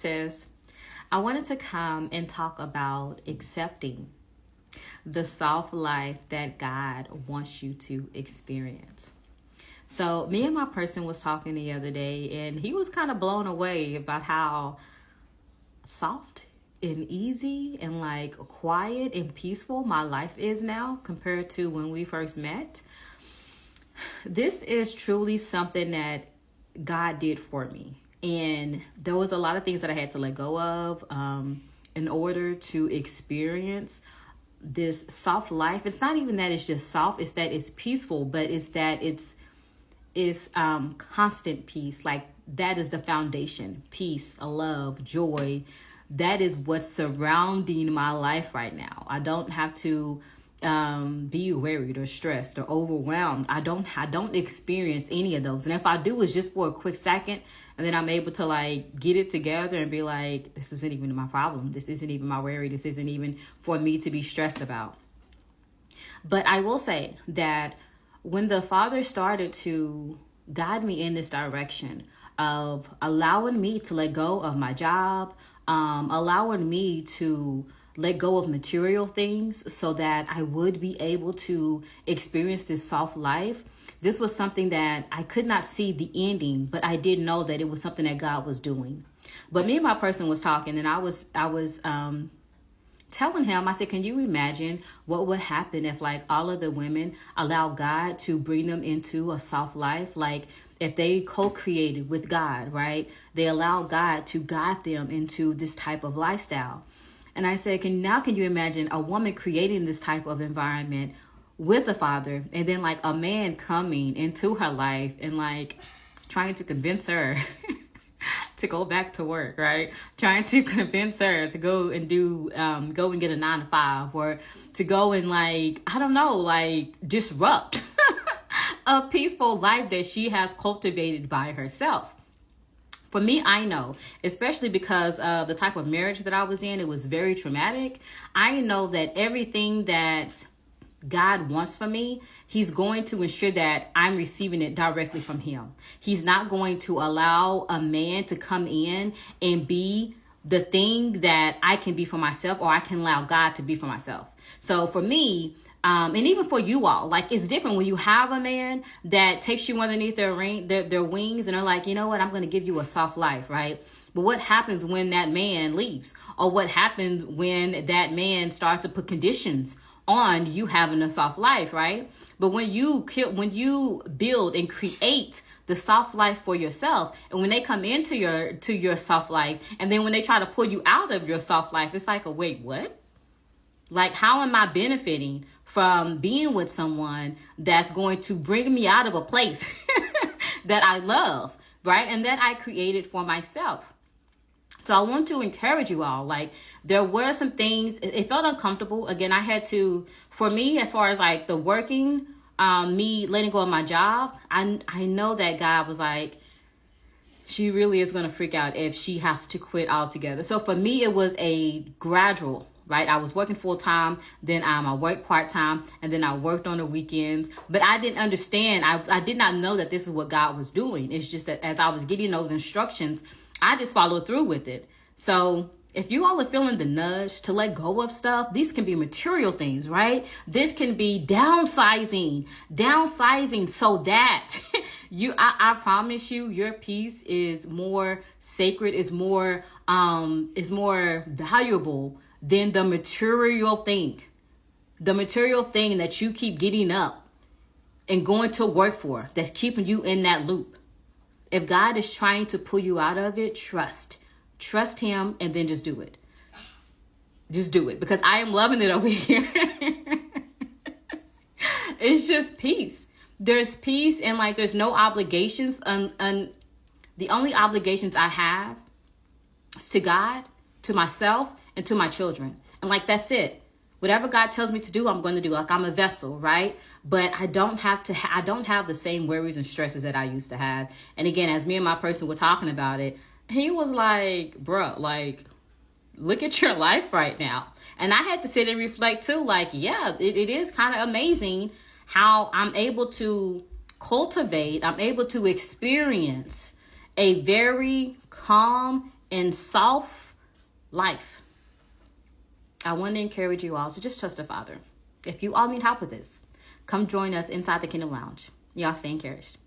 sis. I wanted to come and talk about accepting the soft life that God wants you to experience. So me and my person was talking the other day, and he was kind of blown away about how soft and easy and like quiet and peaceful my life is now compared to when we first met. This is truly something that God did for me. And there was a lot of things that I had to let go of in order to experience this soft life. It's not even that it's just soft, it's that it's peaceful, but it's that it's constant peace. Like that is the foundation. Peace, love, joy. That is what's surrounding my life right now. I don't have to be worried or stressed or overwhelmed. I don't experience any of those. And if I do, it's just for a quick second. And then I'm able to like get it together and be like, this isn't even my problem. This isn't even my worry. This isn't even for me to be stressed about. But I will say that when the Father started to guide me in this direction of allowing me to let go of my job, allowing me to let go of material things so that I would be able to experience this soft life. This was something that I could not see the ending, but I did know that it was something that God was doing. But me and my person was talking, and I was telling him, I said, can you imagine what would happen if like all of the women allow God to bring them into a soft life? Like if they co-created with God, right? They allow God to guide them into this type of lifestyle. And I said, can you imagine a woman creating this type of environment with the Father, and then like a man coming into her life and like trying to convince her to go back to work, right? Trying to convince her to go and go and get a 9-to-5, or to go and like, I don't know, like disrupt a peaceful life that she has cultivated by herself. For me, I know, especially because of the type of marriage that I was in, it was very traumatic. I know that everything that God wants for me, he's going to ensure that I'm receiving it directly from him. He's not going to allow a man to come in and be the thing that I can be for myself, or I can allow God to be for myself. So for me, and even for you all, like it's different when you have a man that takes you underneath their wings and they're like, you know what, I'm going to give you a soft life, right? But what happens when that man leaves? Or what happens when that man starts to put conditions on you having a soft life, right? But when you build and create the soft life for yourself, and when they come into your soft life, and then when they try to pull you out of your soft life, it's like, oh, wait, what? Like, how am I benefiting from being with someone that's going to bring me out of a place that I love, right? And that I created for myself. So I want to encourage you all, like there were some things, it felt uncomfortable. Again, I had to, for me, as far as like the working, me letting go of my job, I know that God was like, she really is going to freak out if she has to quit altogether. So for me, it was a gradual, right? I was working full time, then I worked part time, and then I worked on the weekends. But I didn't understand. I did not know that this is what God was doing. It's just that as I was getting those instructions, I just followed through with it. So if you all are feeling the nudge to let go of stuff, these can be material things, right? This can be downsizing so that I promise you, your peace is more sacred, is more valuable than the material thing that you keep getting up and going to work for, that's keeping you in that loop. If God is trying to pull you out of it, trust him, and then just do it. Just do it, because I am loving it over here. It's just peace. There's peace, and like there's no obligations. And the only obligations I have is to God, to myself, and to my children. And like that's it. Whatever God tells me to do, I'm going to do. Like I'm a vessel, right? But I don't have the same worries and stresses that I used to have. And again, as me and my person were talking about it, he was like, bro, like, look at your life right now. And I had to sit and reflect too. Like, yeah, it is kind of amazing how I'm able to cultivate, I'm able to experience a very calm and soft life. I want to encourage you all to just trust the Father. If you all need help with this, come join us inside the Kingdom Lounge. Y'all stay encouraged.